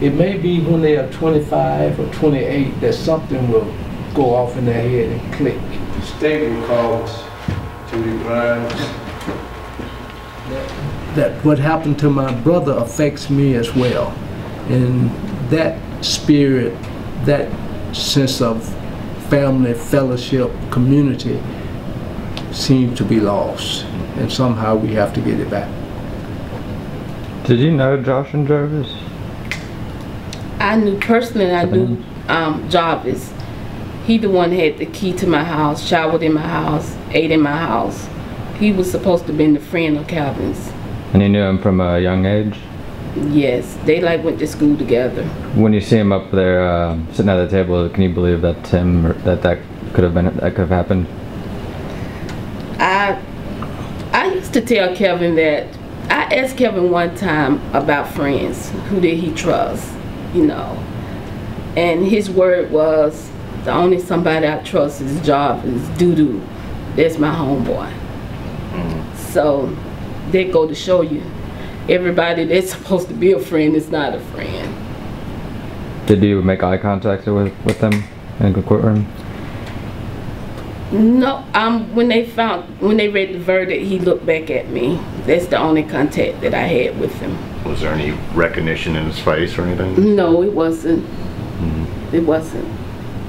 it may be when they are 25 or 28 that something will go off in their head and click. The state will cause to the grind. That what happened to my brother affects me as well. And that spirit, that sense of family, fellowship, community seems to be lost. And somehow we have to get it back. Did you know Josh and Jarvis? I knew Jarvis. He the one had the key to my house, showered in my house, ate in my house. He was supposed to have been the friend of Calvin's. And you knew him from a young age? Yes, they like went to school together. When you see him up there sitting at the table, can you believe that's him, or that could have happened? I used to tell Kevin that, I asked Kevin one time about friends, who did he trust, you know, and his word was, the only somebody I trust is Jarvis, Doo-Doo. That's my homeboy. So they go to show you, everybody that's supposed to be a friend is not a friend. Did you make eye contact with them in the courtroom? No, when they read the verdict, he looked back at me. That's the only contact that I had with him. Was there any recognition in his face or anything? No, it wasn't. It wasn't.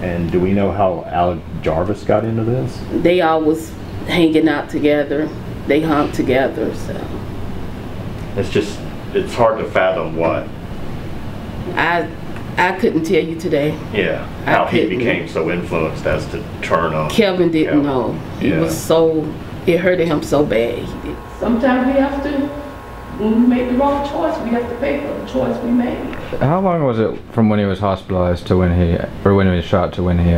And do we know how Alec Jarvis got into this? They all was hanging out together. They hung together, so. It's hard to fathom what. I couldn't tell you today. Yeah, how he became so influenced as to turn on. Kevin didn't know. He was so, it hurted him so bad. Sometimes we have to, when we make the wrong choice, we have to pay for the choice we made. How long was it from when he was hospitalized to when he was shot to when he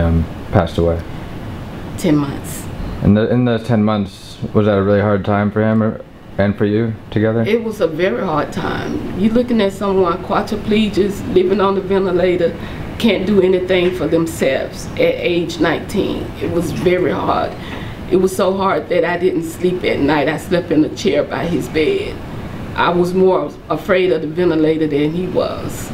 passed away? 10 months. In those 10 months, was that a really hard time for him and for you together? It was a very hard time. You're looking at someone quadriplegic, living on the ventilator, can't do anything for themselves at age 19. It was very hard. It was so hard that I didn't sleep at night. I slept in a chair by his bed. I was more afraid of the ventilator than he was.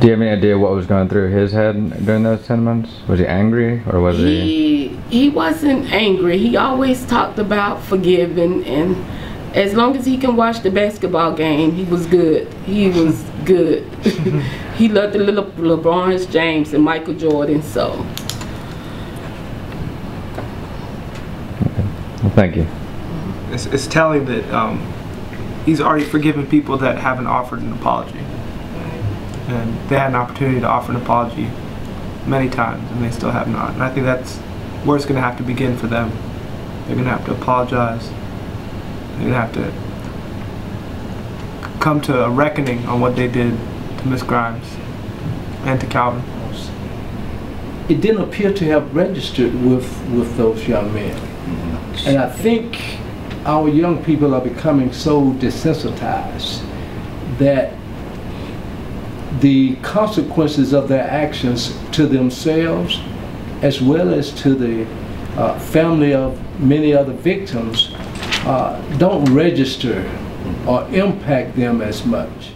Do you have any idea what was going through his head during those 10 months? Was he angry, or was he wasn't angry. He always talked about forgiving, and as long as he can watch the basketball game, he was good. He was good. He loved the little LeBron James and Michael Jordan, so. Well, thank you. It's telling that he's already forgiven people that haven't offered an apology. And they had an opportunity to offer an apology many times, and they still have not. And I think that's where it's going to have to begin for them. They're going to have to apologize. They're going to have to come to a reckoning on what they did to Miss Grimes and to Calvin. It didn't appear to have registered with those young men. And I think our young people are becoming so desensitized that the consequences of their actions to themselves, as well as to the family of many other victims, don't register or impact them as much.